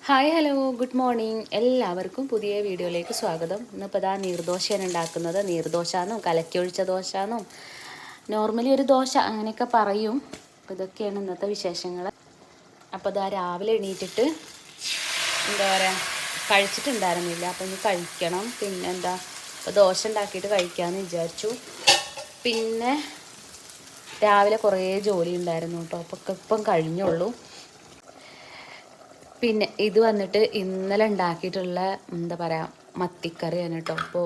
Hi hello good morning. എല്ലാവർക്കും പുതിയ വീഡിയോയിലേക്ക് സ്വാഗതം. ഇന്നിപ്പോൾ ഇതാ നീർദോശയാണ് ഉണ്ടാക്കുന്നത്. നീർദോശയെന്നും കലക്കിയൊഴിച്ച ദോശയെന്നും നോർമലി ഒരു ദോശ അങ്ങനെയൊക്കെ പറയും. അപ്പോൾ ഇതൊക്കെയാണ് ഇന്നത്തെ വിശേഷങ്ങൾ. അപ്പോൾ ഇതാ രാവിലെ എണീറ്റിട്ട് എന്താ പറയുക കഴിച്ചിട്ടുണ്ടായിരുന്നില്ല. അപ്പോൾ ഇനി കഴിക്കണം. പിന്നെ എന്താ ഇപ്പോൾ ദോശ ഉണ്ടാക്കിയിട്ട് കഴിക്കാമെന്ന് വിചാരിച്ചു. പിന്നെ രാവിലെ കുറേ ജോലി ഉണ്ടായിരുന്നു കേട്ടോ. അപ്പോൾ ഇപ്പം കഴിഞ്ഞുള്ളൂ. പിന്നെ ഇത് വന്നിട്ട് ഇന്നലെ ഉണ്ടാക്കിയിട്ടുള്ള എന്താ പറയുക മത്തിക്കറിയാണ് കേട്ടോ. അപ്പോൾ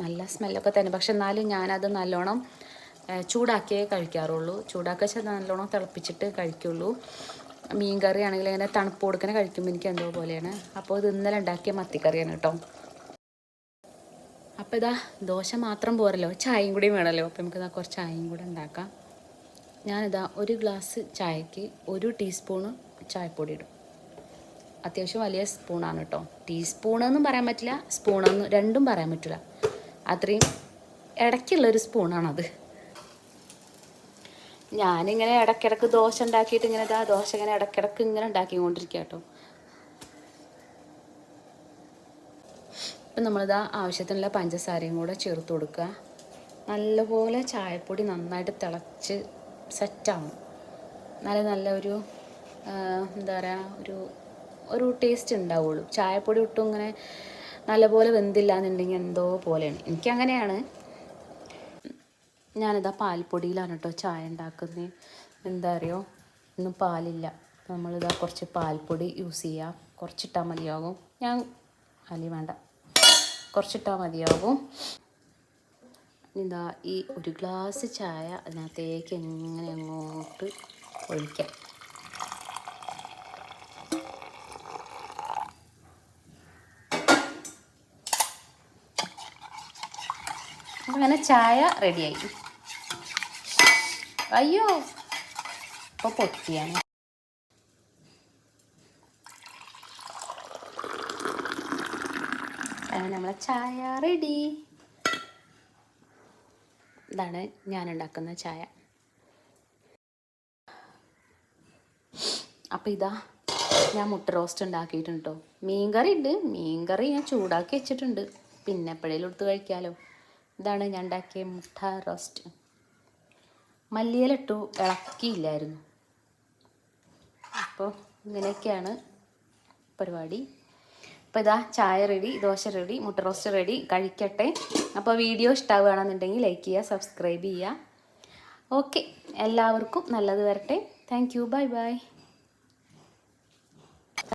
നല്ല സ്മെല്ലൊക്കെ തന്നെ. പക്ഷെ എന്നാലും ഞാനത് നല്ലോണം ചൂടാക്കിയേ കഴിക്കാറുള്ളൂ. ചൂടാക്കുക നല്ലോണം തിളപ്പിച്ചിട്ട് കഴിക്കുള്ളൂ. മീൻ കറി ആണെങ്കിൽ ഇങ്ങനെ തണുപ്പ് കൊടുക്കണേ കഴിക്കുമ്പോൾ എനിക്ക് എന്തോ പോലെയാണ്. അപ്പോൾ ഇത് ഇന്നലെ ഉണ്ടാക്കിയ മത്തിക്കറിയാണ് കേട്ടോ. അപ്പോൾ ഇതാ ദോശ മാത്രം പോരല്ലോ, ചായയും കൂടി വേണമല്ലോ. അപ്പോൾ നമുക്കിതാ കുറച്ച് ചായയും കൂടെ ഉണ്ടാക്കാം. ഞാനിതാ ഒരു ഗ്ലാസ് ചായക്ക് 1 ടീസ്പൂണ് ചായപ്പൊടി ഇടും. അത്യാവശ്യം വലിയ സ്പൂണാണ് കേട്ടോ. ടീസ്പൂണെന്നും പറയാൻ പറ്റില്ല, സ്പൂണെന്നും രണ്ടും പറയാൻ പറ്റില്ല. അത്രയും ഇടയ്ക്കുള്ളൊരു സ്പൂണാണത്. ഞാനിങ്ങനെ ഇടയ്ക്കിടയ്ക്ക് ദോശ ഉണ്ടാക്കിയിട്ട് ഇങ്ങനെ ദോശ ഇങ്ങനെ ഇടയ്ക്കിടയ്ക്ക് ഇങ്ങനെ ഉണ്ടാക്കിക്കൊണ്ടിരിക്കുക കേട്ടോ. ഇപ്പം നമ്മളിതാ ആവശ്യത്തിനുള്ള പഞ്ചസാരയും കൂടെ ചേർത്ത് കൊടുക്കുക. നല്ലപോലെ ചായപ്പൊടി നന്നായിട്ട് തിളച്ച് സെറ്റാവും. നല്ല ഒരു എന്താ പറയുക ഒരു ടേസ്റ്റ് ഉണ്ടാവുള്ളൂ. ചായപ്പൊടി ഒട്ടും ഇങ്ങനെ നല്ലപോലെ വെന്തില്ല എന്നുണ്ടെങ്കിൽ എന്തോ പോലെയാണ്. എനിക്കങ്ങനെയാണ്. ഞാനിതാ പാൽപ്പൊടിയിലാണ് കേട്ടോ ചായ ഉണ്ടാക്കുന്നത്. എന്താ അറിയോ, ഇന്നും പാലില്ല. നമ്മളിതാ കുറച്ച് പാൽപ്പൊടി യൂസ് ചെയ്യുക. കുറച്ചിട്ടാൽ മതിയാകും. വേണ്ട, കുറച്ചിട്ടാൽ മതിയാകും. ഇതാ ഈ ഒരു ഗ്ലാസ് ചായ അതിനകത്തേക്ക് എങ്ങനെ അങ്ങോട്ട് ഒഴിക്കാം. അങ്ങനെ ചായ റെഡിയായി. അയ്യോ ഇപ്പോൾ പൊട്ടിയാണ്. അങ്ങനെ നമ്മളെ ചായ റെഡി. ഇതാണ് ഞാൻ ഉണ്ടാക്കുന്ന ചായ. അപ്പോൾ ഇതാ ഞാൻ മുട്ട റോസ്റ്റ് ഉണ്ടാക്കിയിട്ടുണ്ട് കേട്ടോ. മീൻകറി ഉണ്ട്. മീൻകറി ഞാൻ ചൂടാക്കി വെച്ചിട്ടുണ്ട്. പിന്നെ എപ്പോഴേലും എടുത്ത് കഴിക്കാമല്ലോ. ഇതാണ് ഞാൻ ഉണ്ടാക്കിയ മുട്ട റോസ്റ്റ്. മല്ലിയില ഇട്ടു, ഇളക്കിയില്ലായിരുന്നു. അപ്പോൾ ഇങ്ങനെയൊക്കെയാണ് പരിപാടി. അപ്പോൾ ഇതാ ചായ റെഡി, ദോശ റെഡി, മുട്ട റോസ്റ്റ് റെഡി. കഴിക്കട്ടെ. അപ്പോൾ വീഡിയോ ഇഷ്ടമാവുകയാണെന്നുണ്ടെങ്കിൽ ലൈക്ക് ചെയ്യുക, സബ്സ്ക്രൈബ് ചെയ്യുക. ഓക്കെ, എല്ലാവർക്കും നല്ലത് വരട്ടെ. Thank you. Bye bye.